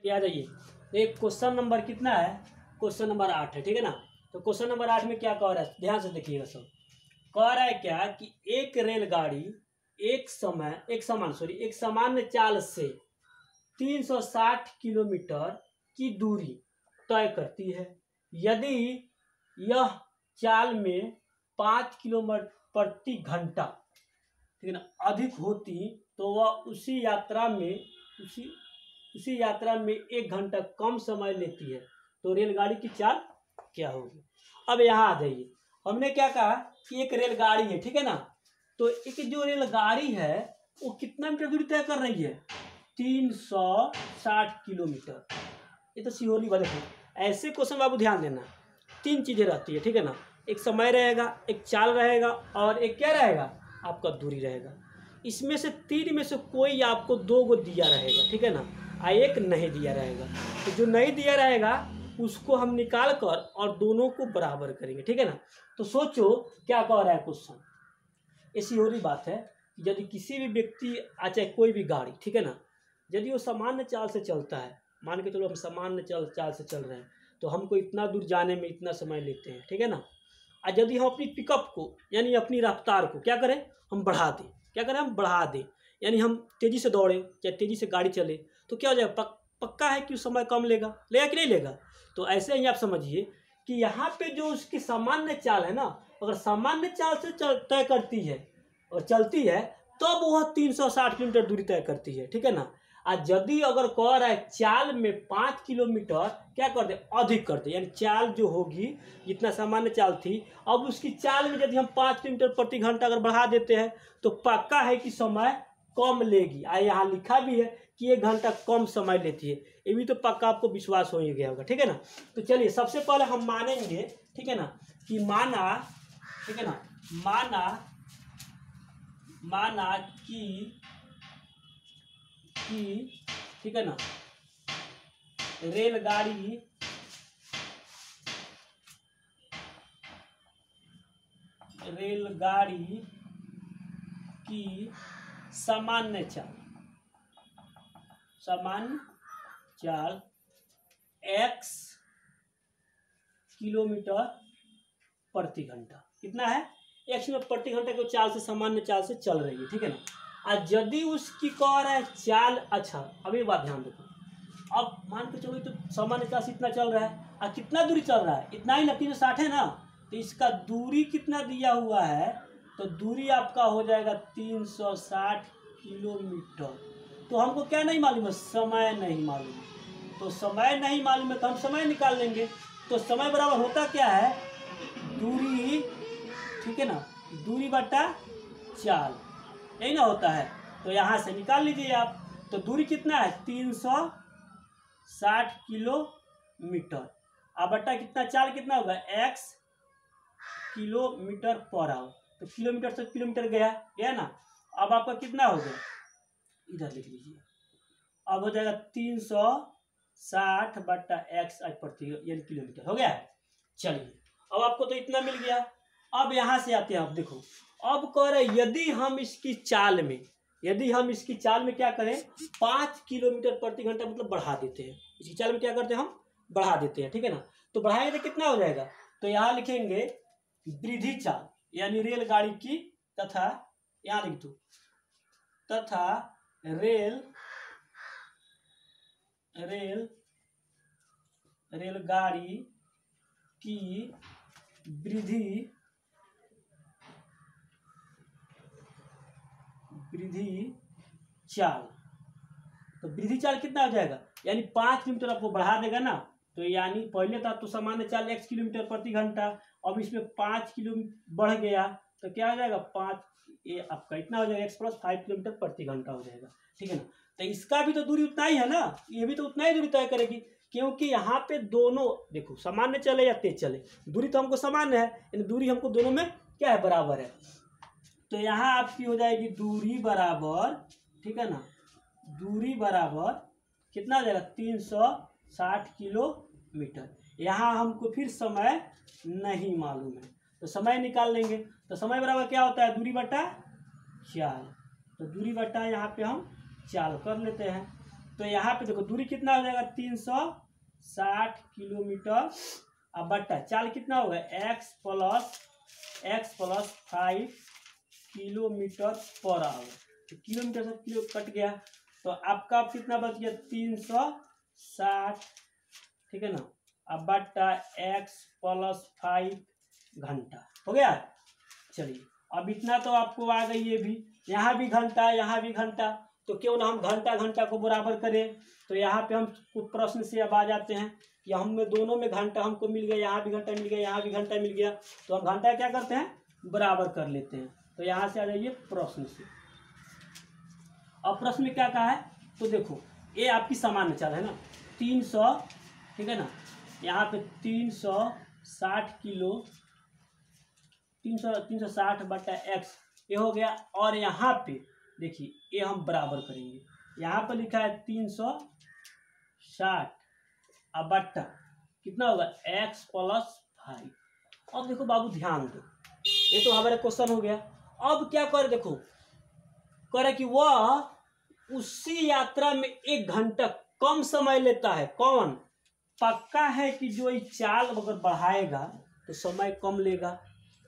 ये आ जाइए। एक क्वेश्चन नंबर कितना है, क्वेश्चन नंबर 8 है, ठीक है ना। तो क्वेश्चन नंबर 8 में क्या कह रहा है, ध्यान से देखिएगा सब। कह रहा है क्या कि एक रेलगाड़ी एक सामान्य चाल से 360 किलोमीटर की दूरी तय करती है। यदि यह चाल में 5 किलोमीटर प्रति घंटा, ठीक है ना, अधिक होती तो वह उसी यात्रा में 1 घंटा कम समय लेती है। तो रेलगाड़ी की चाल क्या होगी। अब यहाँ आ जाइए, हमने क्या कहा कि एक रेलगाड़ी है, ठीक है ना। तो एक जो रेलगाड़ी है वो कितना मीटर दूरी तय कर रही है, 360 किलोमीटर। ये तो सिहोरी वाले हैं। ऐसे क्वेश्चन बाबू ध्यान देना, 3 चीजें रहती है, ठीक है ना। एक समय रहेगा, एक चाल रहेगा, और एक क्या रहेगा, आपका दूरी रहेगा। इसमें से 3 में से कोई आपको 2 को दिया रहेगा, ठीक है ना, एक नहीं दिया रहेगा। तो जो नहीं दिया रहेगा उसको हम निकाल कर और दोनों को बराबर करेंगे, ठीक है ना। तो सोचो क्या कह रहा है क्वेश्चन। ऐसी हो रही बात है कि यदि किसी भी व्यक्ति, चाहे कोई भी गाड़ी, ठीक है ना, यदि वो सामान्य चाल से चलता है, मान के चलो हम सामान्य चाल से चल रहे हैं, तो हमको इतना दूर जाने में इतना समय लेते हैं, ठीक है ना। और यदि हम अपनी पिकअप को यानी अपनी रफ्तार को क्या करें, हम बढ़ा दें, क्या करें, हम बढ़ा दें, यानी हम तेज़ी से दौड़े, चाहे तेज़ी से गाड़ी चले, तो क्या हो जाएगा, पक्का है कि समय कम लेगा कि नहीं लेगा। तो ऐसे ही आप समझिए कि यहाँ पे जो उसकी सामान्य चाल है ना, अगर सामान्य चाल से तय करती है और चलती है तो वह 360 किलोमीटर दूरी तय करती है, ठीक है ना। आज यदि अगर कह रहा है चाल में 5 किलोमीटर क्या कर दे, अधिक कर दे, यानी चाल जो होगी जितना सामान्य चाल थी, अब उसकी चाल में यदि हम 5 किलोमीटर प्रति घंटा अगर बढ़ा देते हैं तो पक्का है कि समय कम लेगी। यहाँ लिखा भी है कि 1 घंटा कम समय लेती है, ये भी तो पक्का आपको विश्वास हो ही गया होगा, ठीक है ना। तो चलिए सबसे पहले हम मानेंगे, ठीक है ना, कि माना, ठीक है ना, माना कि ठीक है ना, रेलगाड़ी की सामान्य चाल x किलोमीटर प्रति घंटा, कितना है, x किलोमीटर प्रति घंटा की चाल से, सामान्य चाल से चल रही है, ठीक है ना। आज यदि उसकी कह रहा है चाल, अच्छा अब एक बात ध्यान देखो, अब मान के चलो तो सामान्य चाल से इतना चल रहा है, और कितना दूरी चल रहा है, इतना ही ना, 360 है ना, तो इसका दूरी कितना दिया हुआ है, तो दूरी आपका हो जाएगा 360 किलोमीटर। तो हमको क्या नहीं मालूम है, समय नहीं मालूम है। तो समय नहीं मालूम है तो हम समय निकाल लेंगे। तो समय बराबर होता क्या है, दूरी, ठीक है ना, दूरी बटा चाल, यही ना होता है। तो यहाँ से निकाल लीजिए आप। तो दूरी कितना है, 360 किलोमीटर, अब बटा कितना, चाल कितना होगा, x किलोमीटर पर आवर। तो किलोमीटर से किलोमीटर गया ना। अब आपका कितना हो गया, इधर लिख लीजिए, अब हो जाएगा 360 बटा x प्रति यानी किलोमीटर हो गया है। चलिए अब आपको तो इतना मिल गया। अब यहाँ से आते हैं, आप देखो, अब कह रहे यदि हम इसकी चाल में क्या करें, 5 किलोमीटर प्रति घंटा मतलब बढ़ा देते हैं, इसकी चाल में क्या करते हैं, हम बढ़ा देते हैं, ठीक है ना। तो बढ़ाएंगे तो कितना हो जाएगा, तो यहाँ लिखेंगे वृद्धि चाल यानी रेलगाड़ी की, तथा यहाँ लिख दो, तथा रेलगाड़ी की वृद्धि चाल। तो वृद्धि चाल कितना हो जाएगा, यानी 5 किलोमीटर आपको बढ़ा देगा ना। तो यानी पहले था तो सामान्य चाल x किलोमीटर प्रति घंटा, अब इसमें 5 किलो बढ़ गया तो क्या हो जाएगा, 5, ये आपका इतना हो जाएगा x + 5 किलोमीटर प्रति घंटा हो जाएगा, ठीक है ना। तो इसका भी तो दूरी उतना ही है ना, ये भी तो उतना ही दूरी तय करेगी, क्योंकि यहाँ पे दोनों देखो सामान्य चले या तेज चले, दूरी तो हमको सामान्य है, यानी दूरी हमको दोनों में क्या है, बराबर है। तो यहाँ आपकी हो जाएगी दूरी बराबर, ठीक है ना, दूरी बराबर कितना हो जाएगा, 360 किलोमीटर। यहाँ हमको फिर समय नहीं मालूम है तो समय निकाल लेंगे। तो समय बराबर क्या होता है, दूरी बटा चाल। तो दूरी बटा यहाँ पे हम चाल कर लेते हैं। तो यहाँ पे देखो दूरी कितना हो जाएगा 360 किलोमीटर। अब बट्टा चाल कितना होगा x plus 5 kilometre per hour. तो किलोमीटर से किलो कट गया तो आपका कितना बच गया 360, ठीक है ना। अब बट्टा x प्लस 5 घंटा हो गया। चलिए अब इतना तो आपको आ गई, ये भी यहाँ भी घंटा यहाँ भी घंटा, तो क्यों ना हम घंटा घंटा को बराबर करें। तो यहाँ पे हम कुछ प्रश्न से अब आ जाते हैं कि हमें दोनों में घंटा हमको मिल गया, यहाँ भी घंटा मिल गया यहाँ भी घंटा मिल गया, तो हम घंटा क्या करते हैं बराबर कर लेते हैं। तो यहाँ से आ जाइए प्रश्न से। अब प्रश्न में क्या कहा है तो देखो ये आपकी सामान्य चाल है ना 300, ठीक है ना। यहाँ पे 360 किलो 360 बटा x ये हो गया। और यहाँ पे देखिए ये हम बराबर करेंगे, यहाँ पर लिखा है 360 अब बट्टा कितना होगा x प्लस 5। अब देखो बाबू ध्यान दो, ये तो हमारा क्वेश्चन हो गया। अब क्या करे देखो करे कि वह उसी यात्रा में 1 घंटा कम समय लेता है। कौन पक्का है कि जो ये चाल अगर बढ़ाएगा तो समय कम लेगा,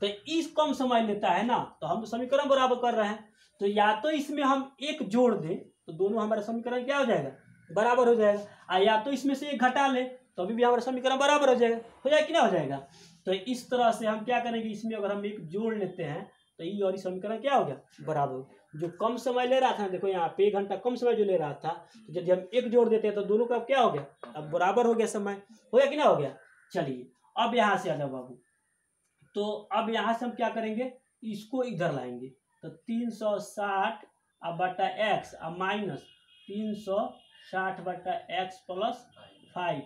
तो इस कम समय लेता है ना, तो हम तो समीकरण बराबर कर रहे हैं। तो या तो इसमें हम 1 जोड़ दें तो दोनों हमारा समीकरण क्या हो जाएगा बराबर हो जाएगा, और या तो इसमें से 1 घटा ले तो अभी भी हमारा समीकरण बराबर हो जाएगा कि ना हो जाएगा। तो इस तरह से हम क्या करेंगे, इसमें अगर हम 1 जोड़ लेते हैं तो ये और समीकरण क्या हो गया बराबर। जो कम समय ले रहा था देखो यहाँ पे 1 घंटा कम समय जो ले रहा था, तो यदि हम 1 जोड़ देते हैं तो दोनों का क्या हो गया अब बराबर हो गया, समय हो गया कि ना हो गया। चलिए अब यहाँ से आ जाओ बाबू। तो अब यहाँ से हम क्या करेंगे इसको इधर लाएंगे, तो 360 अब बटा x अब माइनस 360 बटा x प्लस 5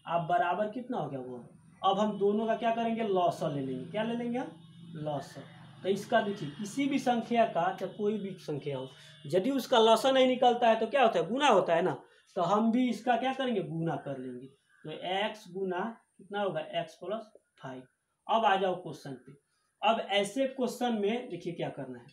अब बराबर कितना हो गया वो। अब हम दोनों का क्या करेंगे लॉसर ले लेंगे, क्या ले लेंगे हम लॉसर। तो इसका देखिए किसी भी संख्या का चाहे कोई भी संख्या हो यदि उसका लॉसर नहीं निकलता है तो क्या होता है गुना होता है ना, तो हम भी इसका क्या करेंगे गुना कर लेंगे। तो x गुना कितना होगा x प्लस 5। अब आ जाओ क्वेश्चन पे। अब ऐसे क्वेश्चन में देखिए क्या करना है,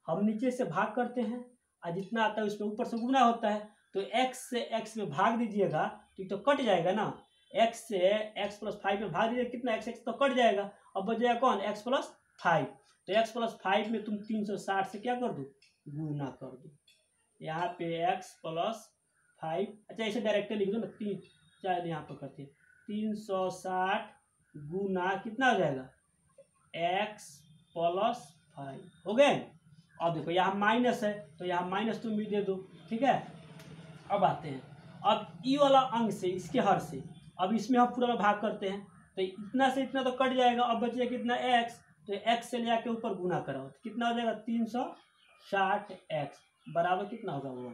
हम नीचे से भाग करते हैं और जितना आता है उसमें ऊपर से गुना होता है। तो x से x में भाग दीजिएगा तो कट जाएगा ना, x से x प्लस 5 में भाग दीजिएगा कितना x तो कट जाएगा। अब बच जाएगा कौन x प्लस 5। तो x प्लस 5 में तुम 360 से क्या कर दो गुना कर दो। यहाँ पे x प्लस 5 अच्छा ऐसे डायरेक्ट लिख दो ना, 3 चाहे यहाँ पर करते हैं 360 गुना कितना हो जाएगा x प्लस 5 हो गए। अब देखो यहाँ माइनस है तो यहाँ माइनस तुम भी दे दो, ठीक है। अब आते हैं अब ई वाला अंक से इसके हर से, अब इसमें हम पूरा में भाग करते हैं तो इतना से इतना तो कट जाएगा। अब बच जाएगा कितना x, तो x से ले आके ऊपर गुना कराओ तो कितना हो जाएगा 360x बराबर कितना होगा 1।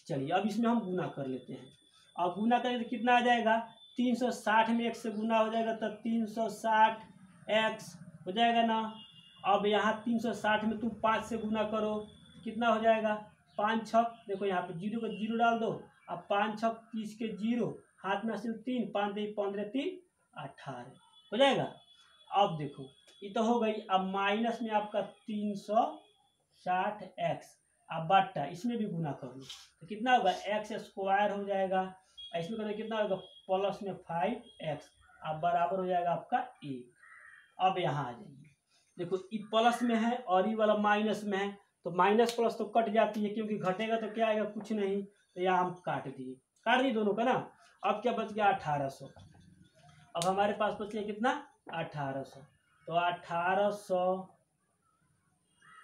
चलिए अब इसमें हम गुना कर लेते हैं। अब गुना करें तो कितना आ जाएगा 360 में x से गुना हो जाएगा तो 360x हो जाएगा ना। अब यहाँ 360 में तुम 5 से गुना करो कितना हो जाएगा 5 छक देखो यहाँ पे 0 का 0 डाल दो। अब 5 छक 30 के 0 हाथ में सिर्फ 3 5 15 3 18 हो जाएगा। अब देखो ये तो हो गई। अब माइनस में आपका 360x अब बट्टा इसमें भी गुना कर लो तो कितना होगा x स्क्वायर हो जाएगा। इसमें करना कितना होगा प्लस में 5x अब बराबर हो जाएगा आपका 1। अब यहाँ आ जाइए देखो ये प्लस में है और ये वाला माइनस में है, तो माइनस प्लस तो कट जाती है क्योंकि घटेगा तो क्या आएगा कुछ नहीं, तो यहाँ हम काट दिए दोनों का ना। अब क्या बच गया 1800। अब हमारे पास बच गया कितना 1800, तो 1800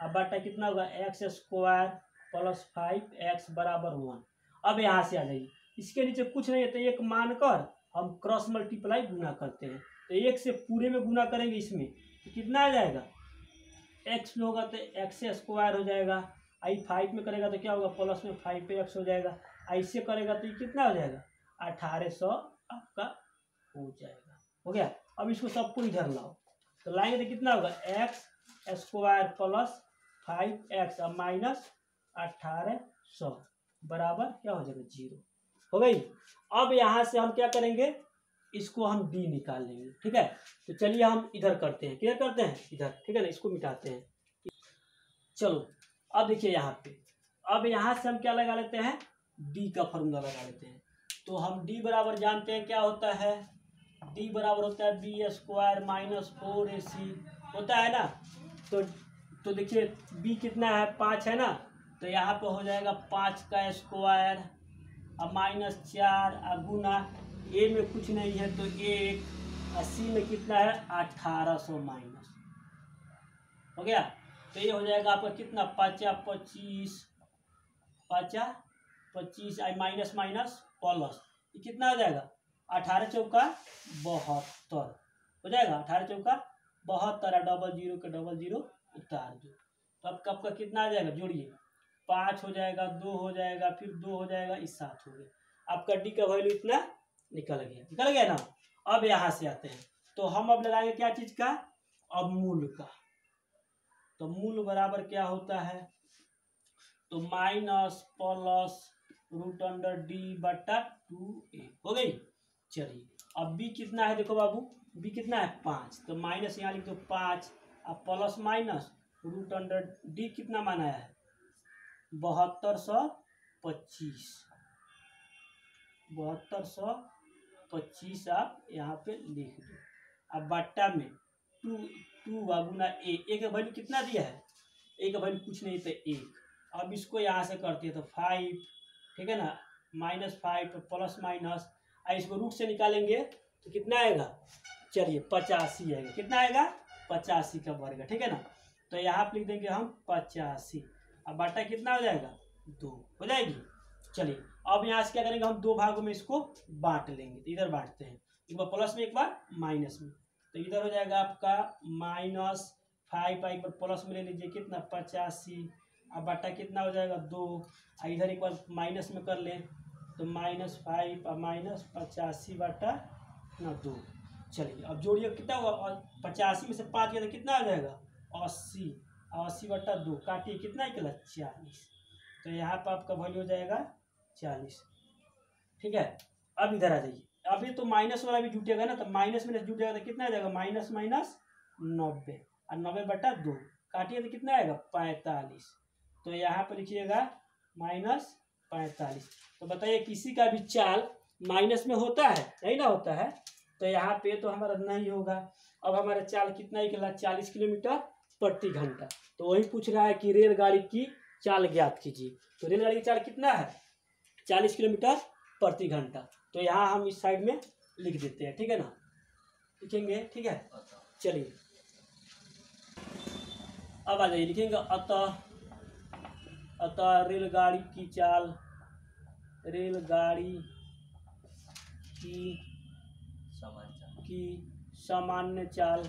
अब बटा कितना होगा x स्क्वायर प्लस 5x बराबर 1। अब यहाँ से आ जाइए इसके नीचे कुछ नहीं है तो 1 मानकर हम क्रॉस मल्टीप्लाई गुना करते हैं। तो 1 से पूरे में गुना करेंगे इसमें तो कितना आ जाएगा x में होगा तो x स्क्वायर हो जाएगा। आई 5 में करेगा तो क्या होगा प्लस में 5x हो जाएगा। ऐसे करेगा तो ये कितना हो जाएगा 1800 आपका हो जाएगा। हो गया। अब इसको सबको इधर लाओ तो लाएंगे तो कितना होगा x स्क्वायर प्लस 5x अब माइनस 1800 बराबर क्या हो जाएगा 0 हो गई। अब यहाँ से हम क्या करेंगे इसको हम d निकाल लेंगे, ठीक है। तो चलिए हम इधर करते हैं, किधर करते हैं इधर, ठीक है ना, इसको मिटाते हैं। चलो अब देखिए यहाँ पे, अब यहाँ से हम क्या लगा लेते हैं डी का फॉर्मूला लगा लेते हैं। तो हम डी बराबर जानते हैं क्या होता है, डी बराबर होता है बी स्क्वायर माइनस 4ac होता है ना। तो देखिए बी कितना है 5 है ना, तो यहाँ पे हो जाएगा 5 का स्क्वायर अब माइनस 4 गुना ए में कुछ नहीं है तो 1 और सी में कितना है 1800 माइनस हो गया। तो ये हो जाएगा आपका कितना 5 25 माइनस माइनस प्लस ये कितना हो जाएगा 18 चौका 72 हो जाएगा। 18 चौका 72 डबल जीरो के डबल जीरो उतार दो तो अब कब का कितना आ जाएगा जोड़िए 5 हो जाएगा 2 हो जाएगा फिर 2 हो जाएगा इस 7 हो गया। आपका डी का वैल्यू इतना निकल गया ना। अब यहाँ से आते हैं तो हम अब लगाएंगे क्या चीज का, अब मूल का। तो मूल बराबर क्या होता है, तो minus plus root under D बटा 2a हो गई। चलिए अब b कितना है देखो बाबू, b कितना है 5 तो माइनस यहाँ लिख दो 5 अब plus minus root under D कितना माना है 7225 आप यहाँ पे लिख दो। अब बट्टा में 2 गुना ए का वैल्यू कितना दिया है, ए का वैल्यू कुछ नहीं तो 1। अब इसको यहाँ से करते हैं तो 5 ठीक है ना -5 प्लस माइनस इसको रूट से निकालेंगे तो कितना आएगा, चलिए 85 आएगा। कितना आएगा 85 का वर्ग ठीक है ना। तो यहाँ पे लिख देंगे हम 85 अब बटा कितना हो जाएगा 2 हो जाएगी। चलिए अब यहाँ से क्या करेंगे हम 2 भागों में इसको बांट लेंगे। तो इधर बांटते हैं एक बार प्लस में एक बार माइनस में। तो इधर हो जाएगा आपका -5 एक बार प्लस में ले लीजिए कितना 85 अब बटा कितना हो जाएगा 2 इधर एक बार माइनस में कर लें तो -5 और -85 बटा ना 2। चलिए अब जोड़िए कितना होगा और 85 में से 5 गया तो कितना आ जाएगा 80 80 बटा 2 काटिए कितना निकला 40। तो यहाँ पर आपका वैल्यू हो जाएगा 40 ठीक है। अब इधर आ जाइए, अभी तो माइनस वाला भी जुटेगा ना तो माइनस में जुट जाएगा तो कितना आ जाएगा माइनस 90 और 90 बटा 2 काटिए तो कितना आएगा 45। तो यहाँ पर लिखिएगा -45। तो बताइए किसी का भी चाल माइनस में होता है नहीं ना होता है, तो यहाँ पे तो हमारा नहीं होगा। अब हमारा चाल कितना निकला 40 किलोमीटर प्रति घंटा। तो वही पूछ रहा है कि रेलगाड़ी की चाल ज्ञात कीजिए। तो रेलगाड़ी की चाल कितना है 40 किलोमीटर प्रति घंटा। तो यहाँ हम इस साइड में लिख देते हैं ठीक है ना, लिखेंगे ठीक है। चलिए अब आ जाइए लिखेंगे अतः रेलगाड़ी की सामान्य चाल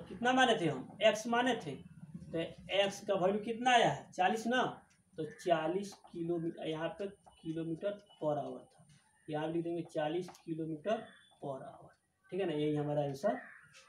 कितना माने थे हम x माने थे तो x का वैल्यू कितना आया है 40 ना। तो 40 किलोमीटर यहाँ पे किलोमीटर पर आवर था, यहाँ लिख देंगे 40 किलोमीटर पर आवर ठीक है ना। यही हमारा आंसर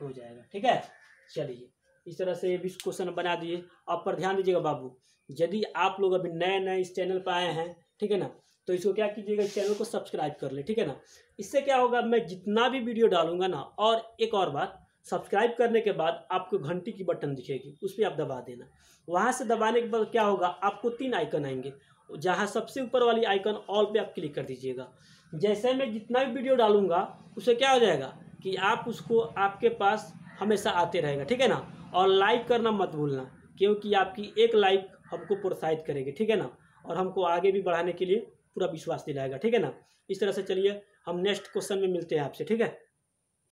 हो जाएगा ठीक है। चलिए इस तरह से 20 क्वेश्चन बना दिए। आप पर ध्यान दीजिएगा बाबू, यदि आप लोग अभी नए इस चैनल पर आए हैं ठीक है ना तो इसको क्या कीजिएगा इस चैनल को सब्सक्राइब कर ले ठीक है ना। इससे क्या होगा मैं जितना भी वीडियो डालूंगा ना, और एक और बात सब्सक्राइब करने के बाद आपको घंटी की बटन दिखेगी उस पर आप दबा देना। वहाँ से दबाने के बाद क्या होगा आपको 3 आइकन आएंगे, जहाँ सबसे ऊपर वाली आइकन ऑल पे आप क्लिक कर दीजिएगा। जैसे मैं जितना भी वीडियो डालूंगा उससे क्या हो जाएगा कि आप उसको आपके पास हमेशा आते रहेगा ठीक है ना। और लाइक करना मत भूलना क्योंकि आपकी एक लाइक हमको प्रोत्साहित करेगी ठीक है ना, और हमको आगे भी बढ़ाने के लिए पूरा विश्वास दिलाएगा ठीक है ना। इस तरह से चलिए हम नेक्स्ट क्वेश्चन में मिलते हैं आपसे ठीक है।